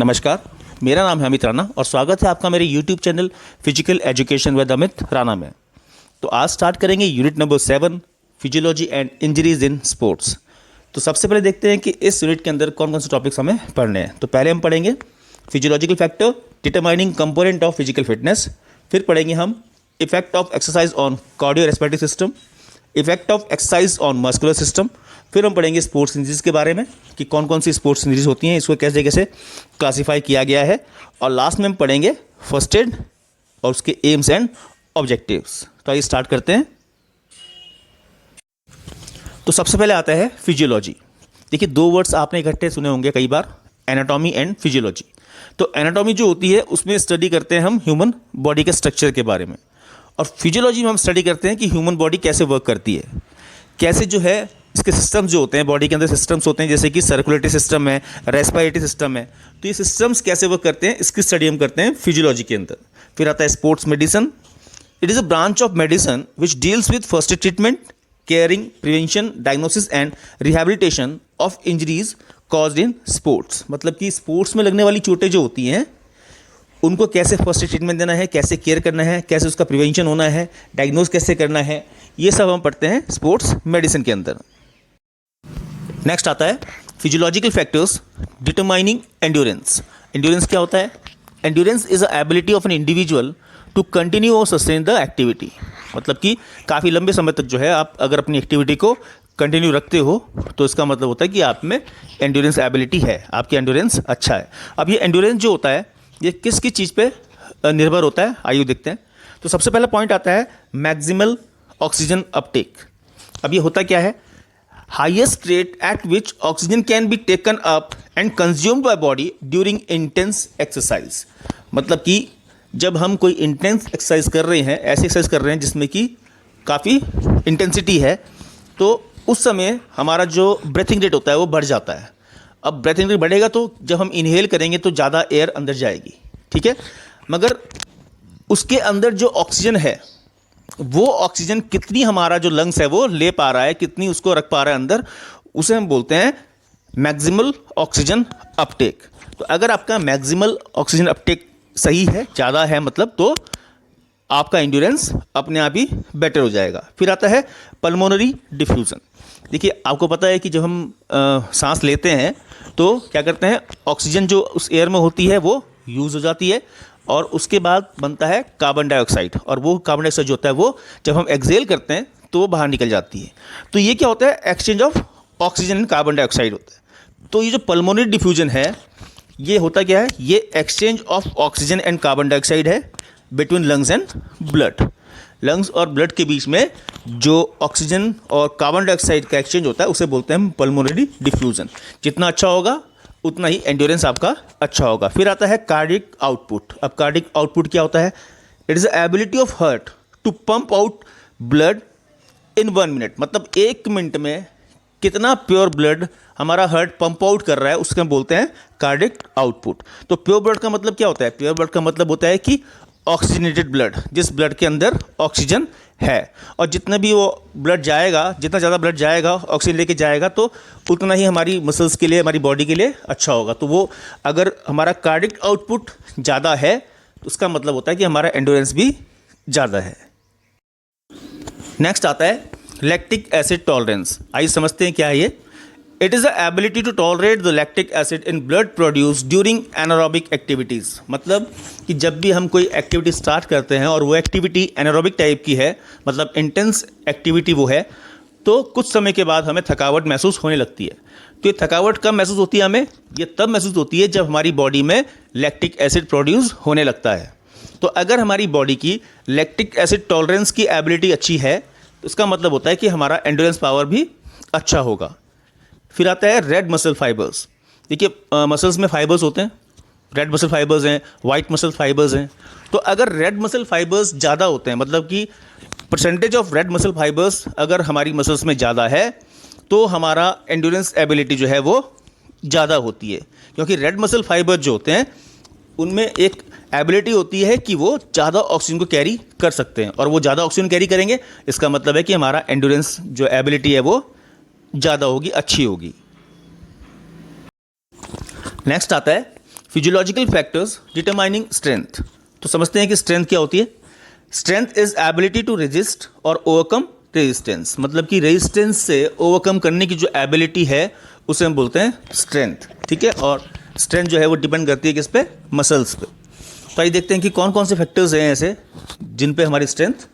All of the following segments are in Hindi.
नमस्कार, मेरा नाम है अमित राणा और स्वागत है आपका मेरे YouTube channel physical education with Amit Rana में। तो आज स्टार्ट करेंगे unit number 7 physiology and injuries in sports. तो सबसे पहले देखते हैं कि इस यूनिट के अंदर कौन कौन से टॉपिक्स हमें पढ़ने हैं। तो पहले हम पढ़ेंगे physiological factor determining component of physical fitness. फिर पढ़ेंगे हम effect of exercise on cardio respiratory system, effect of exercise on muscular system. फिर हम पढ़ेंगे स्पोर्ट्स इंजरीज के बारे में कि कौन कौन सी स्पोर्ट्स इंजरीज होती हैं, इसको कैसे कैसे क्लासीफाई किया गया है। और लास्ट में हम पढ़ेंगे फर्स्ट एड और उसके एम्स एंड ऑब्जेक्टिव्स। तो आइए स्टार्ट करते हैं। तो सबसे पहले आता है फिजियोलॉजी। देखिए, दो वर्ड्स आपने इकट्ठे सुने होंगे कई बार, एनाटॉमी एंड फिजियोलॉजी। तो एनाटॉमी जो होती है उसमें स्टडी करते हैं हम ह्यूमन बॉडी के स्ट्रक्चर के बारे में, और फिजियोलॉजी में हम स्टडी करते हैं कि ह्यूमन बॉडी कैसे वर्क करती है, कैसे जो है इसके सिस्टम्स जो होते हैं, बॉडी के अंदर सिस्टम्स होते हैं जैसे कि सर्कुलेटरी सिस्टम है, रेस्पिरेटरी सिस्टम है। तो ये सिस्टम्स कैसे वर्क करते हैं इसकी स्टडी हम करते हैं फिजियोलॉजी के अंदर। फिर आता है sports medicine. It is a branch of medicine which deals with first aid treatment, caring, prevention, diagnosis and rehabilitation of injuries caused in sports. मतलब कि स्पोर्ट्स में लगने वाली चोटें जो होती हैं उनको कैसे फर्स्ट एड ट्रीटमेंट देना है, कैसे केयर करना है, कैसे उसका प्रिवेंशन होना है, डायग्नोज कैसे करना है, ये सब हम पढ़ते हैं स्पोर्ट्स मेडिसिन के अंदर। नेक्स्ट आता है physiological factors determining endurance. Endurance क्या होता है? Endurance is a ability of an individual to continue और सस्टेन द एक्टिविटी। मतलब कि काफ़ी लंबे समय तक जो है आप अगर अपनी एक्टिविटी को कंटिन्यू रखते हो तो इसका मतलब होता है कि आप में एंड्योरेंस एबिलिटी है, आपकी एंड्योरेंस अच्छा है। अब ये एंड्योरेंस जो होता है ये किस किस चीज़ पे निर्भर होता है, आइए देखते हैं। तो सबसे पहला पॉइंट आता है मैक्सिमल ऑक्सीजन अपटेक। अब ये होता क्या है? Highest rate at which oxygen can be taken up and consumed by body during intense exercise. मतलब कि जब हम कोई इंटेंस एक्सरसाइज कर रहे हैं, ऐसी एक्सरसाइज कर रहे हैं जिसमें कि काफ़ी इंटेंसिटी है, तो उस समय हमारा जो ब्रेथिंग रेट होता है वो बढ़ जाता है। अब ब्रेथिंग रेट बढ़ेगा तो जब हम इनहेल करेंगे तो ज़्यादा एयर अंदर जाएगी, ठीक है, मगर उसके अंदर जो ऑक्सीजन है वो ऑक्सीजन कितनी हमारा जो लंग्स है वो ले पा रहा है, कितनी उसको रख पा रहा है अंदर, उसे हम बोलते हैं मैक्सिमल ऑक्सीजन अपटेक। तो अगर आपका मैक्सिमल ऑक्सीजन अपटेक सही है, ज़्यादा है मतलब, तो आपका एंड्योरेंस अपने आप ही बेटर हो जाएगा। फिर आता है पल्मोनरी डिफ्यूज़न। देखिए, आपको पता है कि जब हम सांस लेते हैं तो क्या करते हैं, ऑक्सीजन जो उस एयर में होती है वो यूज़ हो जाती है और उसके बाद बनता है कार्बन डाइऑक्साइड, और वो कार्बन डाइऑक्साइड जो होता है वो जब हम एक्सहेल करते हैं तो वो बाहर निकल जाती है। तो ये क्या होता है? Exchange of oxygen and carbon dioxide होता है। तो ये जो पल्मोनरी डिफ्यूजन है ये होता क्या है? ये exchange of oxygen and carbon dioxide है between lungs and blood. Lungs और ब्लड के बीच में जो ऑक्सीजन और कार्बन डाइऑक्साइड का एक्सचेंज होता है उसे बोलते हैं पल्मोनरी डिफ्यूजन। जितना अच्छा होगा उतना ही एंड्योरेंस आपका अच्छा होगा। फिर आता है कार्डिक आउटपुट। अब कार्डिक आउटपुट क्या होता है? It is the ability of heart to pump out blood in 1 minute. मतलब 1 मिनट में कितना प्योर ब्लड हमारा हार्ट पंप आउट कर रहा है उसके हम बोलते हैं कार्डिक आउटपुट। तो प्योर ब्लड का मतलब क्या होता है? प्योर ब्लड का मतलब होता है कि ऑक्सीजनेटेड ब्लड, जिस ब्लड के अंदर ऑक्सीजन है, और जितना भी वो ब्लड जाएगा, जितना ज़्यादा ब्लड जाएगा, ऑक्सीजन लेके जाएगा, तो उतना ही हमारी मसल्स के लिए, हमारी बॉडी के लिए अच्छा होगा। तो वो अगर हमारा कार्डिक आउटपुट ज़्यादा है तो उसका मतलब होता है कि हमारा एंड्योरेंस भी ज़्यादा है। नेक्स्ट आता है लैक्टिक एसिड टॉलरेंस। आइए समझते हैं क्या है ये। It is the ability to tolerate the lactic acid in blood produce during anaerobic activities. मतलब कि जब भी हम कोई एक्टिविटी स्टार्ट करते हैं और वो एक्टिविटी एनारोबिक टाइप की है, मतलब इंटेंस एक्टिविटी वो है, तो कुछ समय के बाद हमें थकावट महसूस होने लगती है। तो ये थकावट कब महसूस होती है हमें? ये तब महसूस होती है जब हमारी बॉडी में लैक्टिक एसिड प्रोड्यूस होने लगता है। तो अगर हमारी बॉडी की लैक्टिक एसिड टॉलरेंस की एबिलिटी अच्छी है तो इसका मतलब होता है कि हमारा एंड्योरेंस पावर भी अच्छा होगा। फिर आता है रेड मसल फाइबर्स। देखिए, मसल्स में फाइबर्स होते हैं, रेड मसल फाइबर्स हैं, वाइट मसल फाइबर्स हैं। तो अगर रेड मसल फाइबर्स ज़्यादा होते हैं, मतलब कि percentage of red muscle fibres अगर हमारी मसल्स में ज़्यादा है तो हमारा एंड्योरेंस एबिलिटी जो है वो ज़्यादा होती है, क्योंकि रेड मसल फाइबर जो होते हैं उनमें एक एबिलिटी होती है कि वो ज़्यादा ऑक्सीजन को कैरी कर सकते हैं, और वो ज़्यादा ऑक्सीजन कैरी करेंगे इसका मतलब है कि हमारा एंड्योरेंस जो एबिलिटी है वो ज़्यादा होगी, अच्छी होगी। नेक्स्ट आता है फिजियोलॉजिकल फैक्टर्स डिटरमाइनिंग स्ट्रेंथ। तो समझते हैं कि स्ट्रेंथ क्या होती है। Strength is ability to resist और ओवरकम रेजिस्टेंस, मतलब कि रेजिस्टेंस से ओवरकम करने की जो एबिलिटी है उसे हम बोलते हैं स्ट्रेंथ, ठीक है। और स्ट्रेंथ जो है वो डिपेंड करती है किस पे, मसल्स पे। तो आइए देखते हैं कि कौन कौन से फैक्टर्स हैं ऐसे जिन पे हमारी स्ट्रेंथ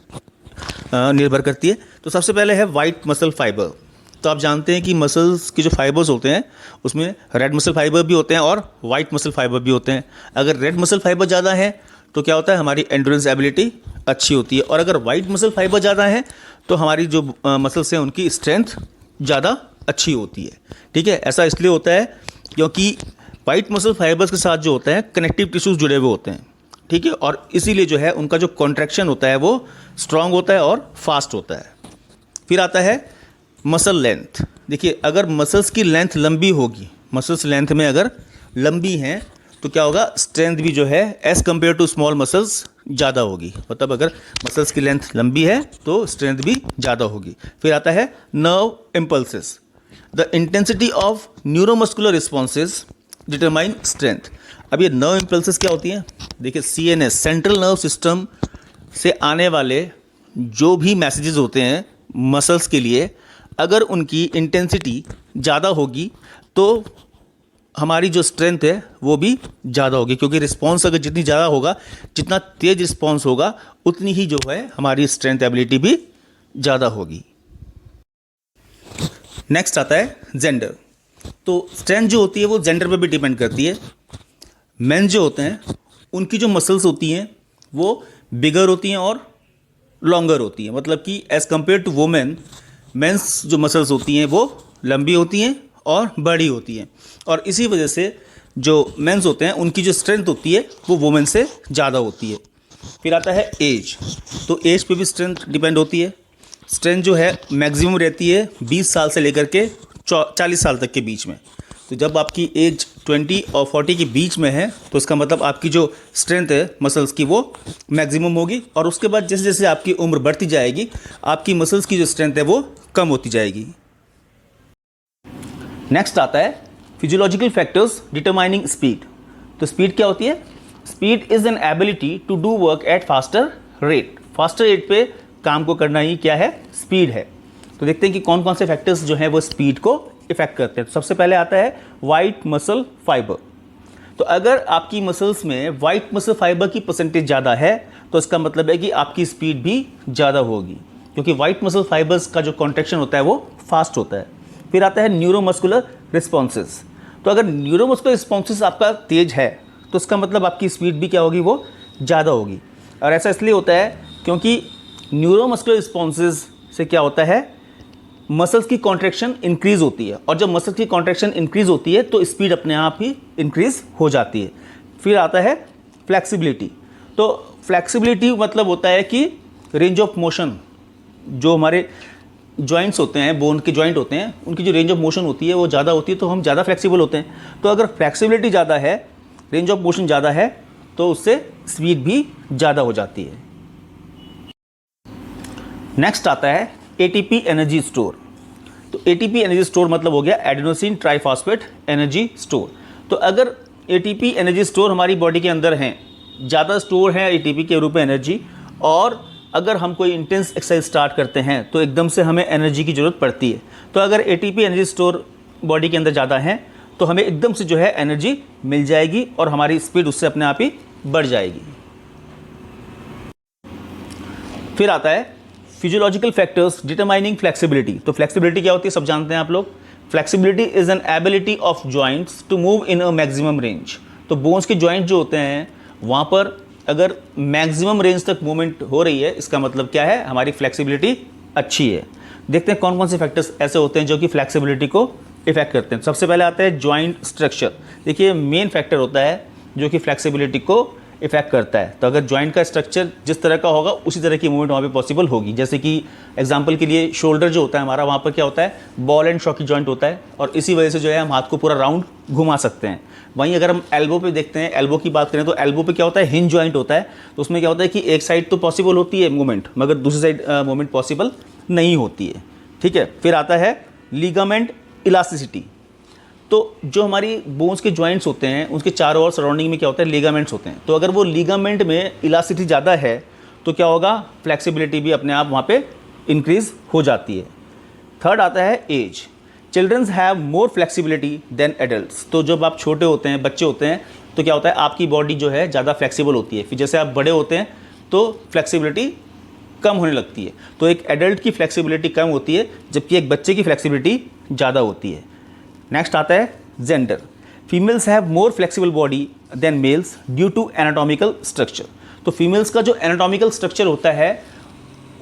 निर्भर करती है। तो सबसे पहले है वाइट मसल फाइबर। तो आप जानते हैं कि मसल्स के जो फाइबर्स होते हैं उसमें रेड मसल फाइबर भी होते हैं और वाइट मसल फाइबर भी होते हैं। अगर रेड मसल फाइबर ज़्यादा है तो क्या होता है, हमारी एंड्योरेंस एबिलिटी अच्छी होती है, और अगर वाइट मसल फाइबर ज़्यादा है तो हमारी जो मसल्स हैं उनकी स्ट्रेंथ ज़्यादा अच्छी होती है, ठीक है। ऐसा इसलिए होता है क्योंकि वाइट मसल फाइबर्स के साथ जो होता है कनेक्टिव टिश्यूज़ जुड़े हुए होते हैं, ठीक है, और इसीलिए जो है उनका जो कॉन्ट्रैक्शन होता है वो स्ट्रांग होता है और फास्ट होता है। फिर आता है मसल लेंथ। देखिए, अगर मसल्स की लेंथ लंबी होगी, मसल्स लेंथ में अगर लंबी हैं तो क्या होगा, स्ट्रेंथ भी जो है as compare to small muscles ज़्यादा होगी। मतलब अगर मसल्स की लेंथ लंबी है तो स्ट्रेंथ भी ज़्यादा होगी। फिर आता है nerve impulses. The intensity of neuromuscular responses determine strength. अब ये नर्व इम्पल्सेस क्या होती हैं, देखिए CNS सेंट्रल नर्व सिस्टम से आने वाले जो भी मैसेजेस होते हैं मसल्स के लिए, अगर उनकी इंटेंसिटी ज़्यादा होगी तो हमारी जो स्ट्रेंथ है वो भी ज़्यादा होगी, क्योंकि रिस्पॉन्स अगर जितनी ज़्यादा होगा, जितना तेज रिस्पॉन्स होगा, उतनी ही जो है हमारी स्ट्रेंथ एबिलिटी भी ज़्यादा होगी। नेक्स्ट आता है जेंडर। तो स्ट्रेंथ जो होती है वो जेंडर पे भी डिपेंड करती है। मेन जो होते हैं उनकी जो मसल्स होती हैं वो बिगर होती हैं और लॉन्गर होती हैं, मतलब कि as compare to women, mens जो मसल्स होती हैं वो लंबी होती हैं और बड़ी होती हैं, और इसी वजह से जो मेंस होते हैं उनकी जो स्ट्रेंथ होती है वो वुमेन से ज़्यादा होती है। फिर आता है एज। तो एज पे भी स्ट्रेंथ डिपेंड होती है। स्ट्रेंथ जो है मैक्सिमम रहती है 20 साल से लेकर के 40 साल तक के बीच में। तो जब आपकी एज 20 और 40 के बीच में है तो इसका मतलब आपकी जो स्ट्रेंथ है मसल्स की वो मैक्सिमम होगी, और उसके बाद जैसे जैसे आपकी उम्र बढ़ती जाएगी आपकी मसल्स की जो स्ट्रेंथ है वो कम होती जाएगी। नेक्स्ट आता है फिजियोलॉजिकल फैक्टर्स डिटरमाइनिंग स्पीड। तो स्पीड क्या होती है, speed is an ability to do work at faster rate. Faster rate पे काम को करना ही क्या है, स्पीड है। तो देखते हैं कि कौन कौन से फैक्टर्स जो हैं वो स्पीड को इफेक्ट करते हैं। तो सबसे पहले आता है वाइट मसल फाइबर। तो अगर आपकी मसल्स में वाइट मसल फाइबर की परसेंटेज ज़्यादा है तो इसका मतलब है कि आपकी स्पीड भी ज़्यादा होगी, क्योंकि वाइट मसल फाइबर्स का जो कॉन्ट्रैक्शन होता है वो फास्ट होता है। फिर आता है न्यूरोमस्कुलर रिस्पॉन्सेस। तो अगर न्यूरोमस्कुलर रिस्पॉन्सेस आपका तेज है तो इसका मतलब आपकी स्पीड भी क्या होगी, वो ज़्यादा होगी। और ऐसा इसलिए होता है क्योंकि न्यूरोमस्कुलर रिस्पॉन्सेस से क्या होता है, मसल्स की कॉन्ट्रैक्शन इंक्रीज़ होती है, और जब मसल्स की कॉन्ट्रैक्शन इंक्रीज़ होती है तो स्पीड अपने आप ही इंक्रीज़ हो जाती है। फिर आता है फ्लेक्सिबिलिटी। तो फ्लेक्सिबिलिटी मतलब होता है कि रेंज ऑफ मोशन, जो हमारे जॉइंट्स होते हैं, बोन के जॉइंट होते हैं, उनकी जो रेंज ऑफ मोशन होती है वो ज़्यादा होती है तो हम ज़्यादा फ्लेक्सिबल होते हैं। तो अगर फ्लेक्सिबिलिटी ज़्यादा है, रेंज ऑफ मोशन ज़्यादा है, तो उससे स्पीड भी ज़्यादा हो जाती है। नेक्स्ट आता है ATP एनर्जी स्टोर। तो ATP एनर्जी स्टोर मतलब हो गया एडेनोसिन ट्राइफॉस्फेट एनर्जी स्टोर। तो अगर ATP एनर्जी स्टोर हमारी बॉडी के अंदर हैं, ज़्यादा स्टोर है ATP के रूप में एनर्जी, और अगर हम कोई इंटेंस एक्सरसाइज स्टार्ट करते हैं तो एकदम से हमें एनर्जी की ज़रूरत पड़ती है। तो अगर ATP एनर्जी स्टोर बॉडी के अंदर ज़्यादा है तो हमें एकदम से जो है एनर्जी मिल जाएगी और हमारी स्पीड उससे अपने आप ही बढ़ जाएगी। फिर आता है फिजियोलॉजिकल फैक्टर्स डिटरमाइनिंग फ्लेक्सिबिलिटी। तो फ्लेक्सिबिलिटी क्या होती है, सब जानते हैं आप लोग। Flexibility is an ability of joints to move in a maximum range. तो बोन्स के जॉइंट जो होते हैं वहाँ पर अगर मैक्सिमम रेंज तक मूवमेंट हो रही है, इसका मतलब क्या है, हमारी फ्लेक्सिबिलिटी अच्छी है। देखते हैं कौन कौन से फैक्टर्स ऐसे होते हैं जो कि फ्लेक्सिबिलिटी को इफेक्ट करते हैं। सबसे पहले आता है जॉइंट स्ट्रक्चर। देखिए, मेन फैक्टर होता है जो कि फ्लेक्सिबिलिटी को इफेक्ट करता है। तो अगर जॉइंट का स्ट्रक्चर जिस तरह का होगा उसी तरह की मूवमेंट वहाँ पे पॉसिबल होगी। जैसे कि एग्जांपल के लिए शोल्डर जो होता है हमारा, वहाँ पर क्या होता है, बॉल एंड शॉकी जॉइंट होता है, और इसी वजह से जो है हम हाथ को पूरा राउंड घुमा सकते हैं। वहीं अगर हम एल्बो पे देखते हैं, एल्बो की बात करें तो एल्बो पे क्या होता है, हिंज जॉइंट होता है। तो उसमें क्या होता है कि एक साइड तो पॉसिबल होती है मूवमेंट, मगर दूसरी साइड मूवमेंट पॉसिबल नहीं होती है, ठीक है। फिर आता है लिगामेंट इलास्टिसिटी। तो जो हमारी बोन्स के जॉइंट्स होते हैं उसके चारों ओर सराउंडिंग में क्या होता है, लिगामेंट्स होते हैं। तो अगर वो लिगामेंट में इलास्टिसिटी ज़्यादा है तो क्या होगा, फ्लेक्सिबिलिटी भी अपने आप वहाँ पे इंक्रीज हो जाती है। थर्ड आता है age. Childrens have more flexibility than adults. तो जब आप छोटे होते हैं, बच्चे होते हैं, तो क्या होता है, आपकी बॉडी जो है ज़्यादा फ्लेक्सिबल होती है। फिर जैसे आप बड़े होते हैं तो फ्लेक्सिबिलिटी कम होने लगती है। तो एक एडल्ट की फ्लेक्सिबिलिटी कम होती है जबकि एक बच्चे की फ्लेक्सिबिलिटी ज़्यादा होती है। नेक्स्ट आता है gender. Females have more flexible body than males due to anatomical structure. तो फीमेल्स का जो एनाटॉमिकल स्ट्रक्चर होता है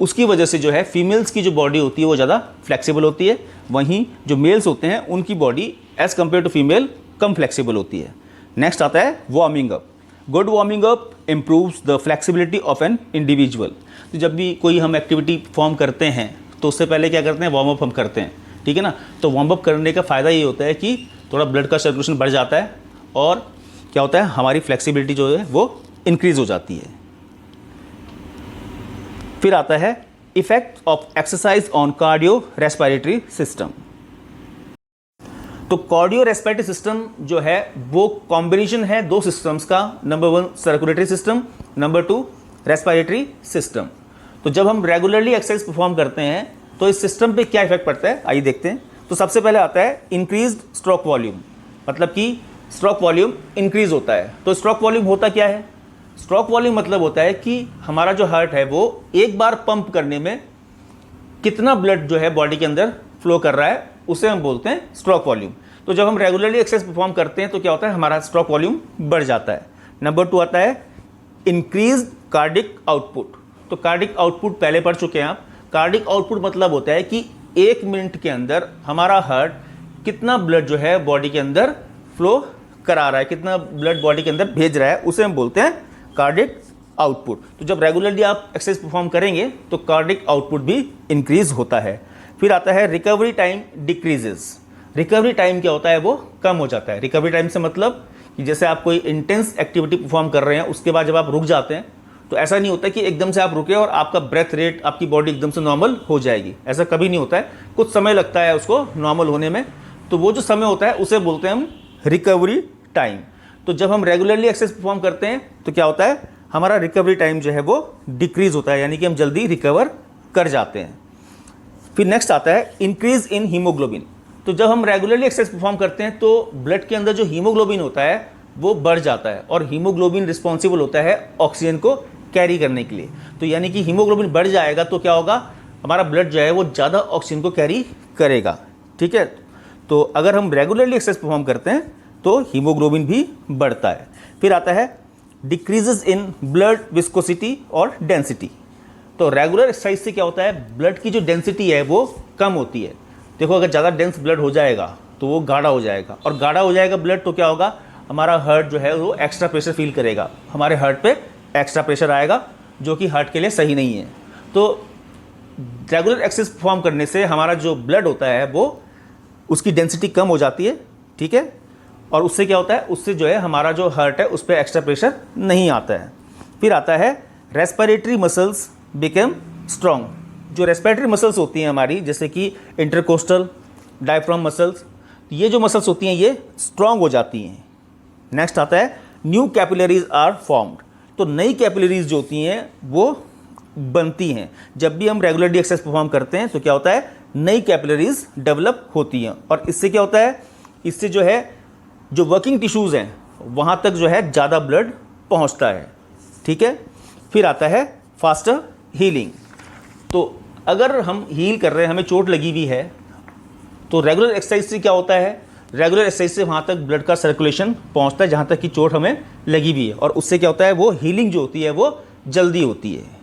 उसकी वजह से जो है फीमेल्स की जो बॉडी होती है वो ज़्यादा फ्लेक्सिबल होती है, वहीं जो मेल्स होते हैं उनकी body as compare to female कम फ्लेक्सिबल होती है। नेक्स्ट आता है warming up. Good warming up improves the flexibility of an individual. तो जब भी कोई हम एक्टिविटी परफॉर्म करते हैं तो उससे पहले क्या करते हैं, वार्म अप हम करते हैं, ठीक है ना। तो वार्म अप करने का फ़ायदा ये होता है कि थोड़ा ब्लड का सर्कुलेशन बढ़ जाता है और क्या होता है, हमारी फ्लेक्सिबिलिटी जो है वो इंक्रीज़ हो जाती है। फिर आता है effect of exercise on cardio respiratory system. तो कार्डियो रेस्पिरेटरी सिस्टम जो है वो कॉम्बिनेशन है दो सिस्टम्स का, number 1 circulatory system, number 2 respiratory system. तो जब हम रेगुलरली एक्सरसाइज परफॉर्म करते हैं तो इस सिस्टम पे क्या इफेक्ट पड़ता है, आइए देखते हैं। तो सबसे पहले आता है इंक्रीज्ड स्ट्रोक वॉल्यूम, मतलब कि स्ट्रोक वॉल्यूम इंक्रीज होता है। तो स्ट्रोक वॉल्यूम होता क्या है, स्ट्रोक वॉल्यूम मतलब होता है कि हमारा जो हार्ट है वो एक बार पंप करने में कितना ब्लड जो है बॉडी के अंदर फ्लो कर रहा है, उसे हम बोलते हैं स्ट्रोक वॉल्यूम। तो जब हम रेगुलरली एक्सरसाइज परफॉर्म करते हैं तो क्या होता है, हमारा स्ट्रोक वॉल्यूम बढ़ जाता है। नंबर 2 आता है इंक्रीज कार्डिक आउटपुट। तो कार्डिक आउटपुट पहले पढ़ चुके हैं आप। कार्डिक आउटपुट मतलब होता है कि 1 मिनट के अंदर हमारा हार्ट कितना ब्लड जो है बॉडी के अंदर फ्लो करा रहा है, कितना ब्लड बॉडी के अंदर भेज रहा है, उसे हम बोलते हैं कार्डिक आउटपुट। तो जब रेगुलरली आप एक्सरसाइज परफॉर्म करेंगे तो कार्डिक आउटपुट भी इंक्रीज होता है। फिर आता है recovery time decreases. Recovery time क्या होता है, वो कम हो जाता है। रिकवरी टाइम से मतलब कि जैसे आप कोई इंटेंस एक्टिविटी परफॉर्म कर रहे हैं, उसके बाद जब आप रुक जाते हैं तो ऐसा नहीं होता कि एकदम से आप रुके और आपका ब्रेथ रेट, आपकी बॉडी एकदम से नॉर्मल हो जाएगी, ऐसा कभी नहीं होता है। कुछ समय लगता है उसको नॉर्मल होने में। तो वो जो समय होता है उसे बोलते हैं हम रिकवरी टाइम। तो जब हम रेगुलरली एक्सरसाइज परफॉर्म करते हैं तो क्या होता है, हमारा रिकवरी टाइम जो है वो डिक्रीज होता है, यानी कि हम जल्दी रिकवर कर जाते हैं। फिर नेक्स्ट आता है इंक्रीज इन हीमोग्लोबिन। तो जब हम रेगुलरली एक्सरसाइज परफॉर्म करते हैं तो ब्लड के अंदर जो हीमोग्लोबिन होता है वो बढ़ जाता है, और हीमोग्लोबिन रिस्पॉन्सिबल होता है ऑक्सीजन को कैरी करने के लिए। तो यानी कि हीमोग्लोबिन बढ़ जाएगा तो क्या होगा, हमारा ब्लड जो है वो ज़्यादा ऑक्सीजन को कैरी करेगा, ठीक है। तो अगर हम रेगुलरली एक्सरसाइज परफॉर्म करते हैं तो हीमोग्लोबिन भी बढ़ता है। फिर आता है डिक्रीजेस इन ब्लड विस्कोसिटी और डेंसिटी। तो रेगुलर एक्सरसाइज से क्या होता है, ब्लड की जो डेंसिटी है वो कम होती है। देखो अगर ज़्यादा डेंस ब्लड हो जाएगा तो वो गाढ़ा हो जाएगा, और गाढ़ा हो जाएगा ब्लड तो क्या होगा, हमारा हार्ट जो है वो एक्स्ट्रा प्रेशर फील करेगा, हमारे हार्ट पे एक्स्ट्रा प्रेशर आएगा जो कि हार्ट के लिए सही नहीं है। तो रेगुलर एक्सरसाइज परफॉर्म करने से हमारा जो ब्लड होता है वो उसकी डेंसिटी कम हो जाती है, ठीक है। और उससे क्या होता है, उससे जो है हमारा जो हार्ट है उस पर एक्स्ट्रा प्रेशर नहीं आता है। फिर आता है रेस्पिरेटरी मसल्स बिकम स्ट्रॉन्ग। जो रेस्पिरेटरी मसल्स होती हैं हमारी, जैसे कि इंटरकोस्टल, डायफ्राम मसल्स, ये जो मसल्स होती हैं ये स्ट्रॉन्ग हो जाती हैं। नेक्स्ट आता है न्यू कैपिलरीज आर फॉर्म्ड। तो नई कैपिलरीज जो होती हैं वो बनती हैं। जब भी हम रेगुलरली एक्सरसाइज परफॉर्म करते हैं तो क्या होता है, नई कैपिलरीज डेवलप होती हैं, और इससे क्या होता है, इससे जो है जो वर्किंग टिश्यूज़ हैं वहाँ तक जो है ज़्यादा ब्लड पहुँचता है, ठीक है। फिर आता है फास्टर हीलिंग। तो अगर हम हील कर रहे हैं, हमें चोट लगी हुई है, तो रेगुलर एक्सरसाइज से क्या होता है, रेगुलर एक्सरसाइज से वहाँ तक ब्लड का सर्कुलेशन पहुँचता है जहाँ तक कि चोट हमें लगी हुई है, और उससे क्या होता है, वो हीलिंग जो होती है वो जल्दी होती है।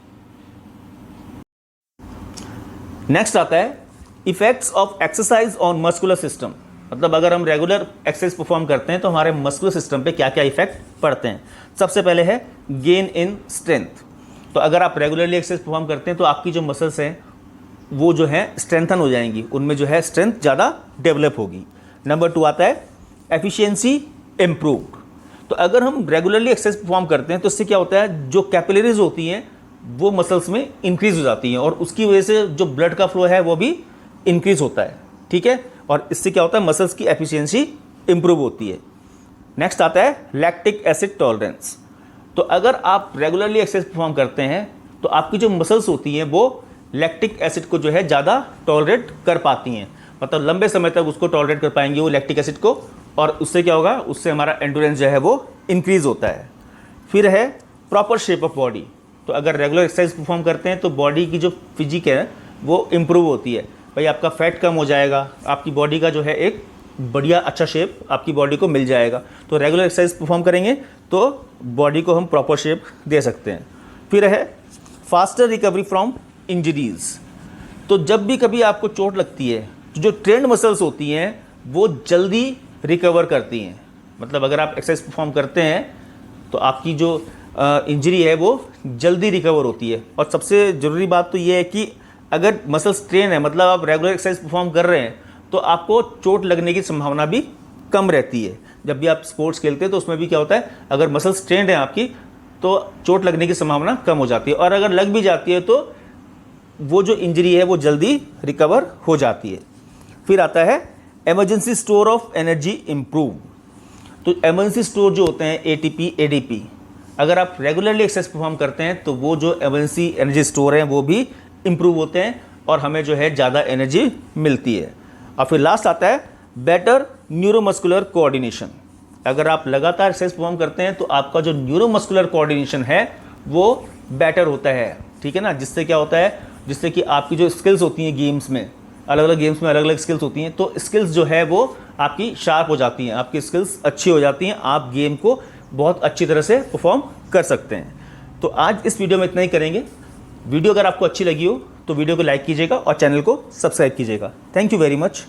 नेक्स्ट आता है effects of exercise on muscular system. मतलब अगर हम रेगुलर एक्सरसाइज परफॉर्म करते हैं तो हमारे मस्कुलर सिस्टम पे क्या क्या इफेक्ट पड़ते हैं। सबसे पहले है गेन इन स्ट्रेंथ। तो अगर आप रेगुलरली एक्सरसाइज परफॉर्म करते हैं तो आपकी जो मसल्स हैं वो जो है स्ट्रेंथन हो जाएंगी, उनमें जो है स्ट्रेंथ ज़्यादा डेवलप होगी। नंबर 2 आता है एफिशिएंसी इम्प्रूव्ड। तो अगर हम रेगुलरली एक्सरसाइज परफॉर्म करते हैं तो इससे क्या होता है, जो कैपिलरीज होती हैं वो मसल्स में इंक्रीज हो जाती हैं, और उसकी वजह से जो ब्लड का फ्लो है वो भी इंक्रीज होता है, ठीक है। और इससे क्या होता है, मसल्स की एफिशिएंसी इम्प्रूव होती है। नेक्स्ट आता है लैक्टिक एसिड टॉलरेंस। तो अगर आप रेगुलरली एक्सरसाइज परफॉर्म करते हैं तो आपकी जो मसल्स होती हैं वो लैक्टिक एसिड को जो है ज़्यादा टॉलरेट कर पाती हैं, मतलब लंबे समय तक उसको टॉलरेट कर पाएंगे वो लैक्टिक एसिड को, और उससे क्या होगा, उससे हमारा एंडोरेंस जो है वो इंक्रीज़ होता है। फिर है प्रॉपर शेप ऑफ बॉडी। तो अगर रेगुलर एक्सरसाइज परफॉर्म करते हैं तो बॉडी की जो फिजिक है वो इम्प्रूव होती है। भाई आपका फैट कम हो जाएगा, आपकी बॉडी का जो है एक बढ़िया अच्छा शेप आपकी बॉडी को मिल जाएगा। तो रेगुलर एक्सरसाइज परफॉर्म करेंगे तो बॉडी को हम प्रॉपर शेप दे सकते हैं। फिर है फास्टर रिकवरी फ्रॉम इंजरीज। तो जब भी कभी आपको चोट लगती है तो जो ट्रेंड मसल्स होती हैं वो जल्दी रिकवर करती हैं। मतलब अगर आप एक्सरसाइज परफॉर्म करते हैं तो आपकी जो इंजरी है वो जल्दी रिकवर होती है। और सबसे ज़रूरी बात तो ये है कि अगर मसल्स ट्रेन है, मतलब आप रेगुलर एक्सरसाइज परफॉर्म कर रहे हैं, तो आपको चोट लगने की संभावना भी कम रहती है। जब भी आप स्पोर्ट्स खेलते हैं तो उसमें भी क्या होता है, अगर मसल्स ट्रेंड हैं आपकी तो चोट लगने की संभावना कम हो जाती है, और अगर लग भी जाती है तो वो जो इंजरी है वो जल्दी रिकवर हो जाती है। फिर आता है emergency store of energy improve. तो इमरजेंसी स्टोर जो होते हैं एटीपी एडीपी, अगर आप रेगुलरली एक्सरसाइज परफॉर्म करते हैं तो वो जो इमरजेंसी एनर्जी स्टोर हैं वो भी इम्प्रूव होते हैं और हमें जो है ज़्यादा एनर्जी मिलती है। और फिर लास्ट आता है बेटर न्यूरोमस्कुलर कोऑर्डिनेशन। अगर आप लगातार एक्सरसाइज परफॉर्म करते हैं तो आपका जो न्यूरोमस्कुलर कोऑर्डिनेशन है वो बेटर होता है, ठीक है ना। जिससे क्या होता है, जिससे कि आपकी जो स्किल्स होती हैं गेम्स में, अलग अलग गेम्स में अलग अलग स्किल्स होती हैं, तो स्किल्स जो है वो आपकी शार्प हो जाती हैं, आपकी स्किल्स अच्छी हो जाती हैं, आप गेम को बहुत अच्छी तरह से परफॉर्म कर सकते हैं। तो आज इस वीडियो में इतना ही करेंगे। वीडियो अगर आपको अच्छी लगी हो तो वीडियो को लाइक कीजिएगा और चैनल को सब्सक्राइब कीजिएगा। Thank you very much.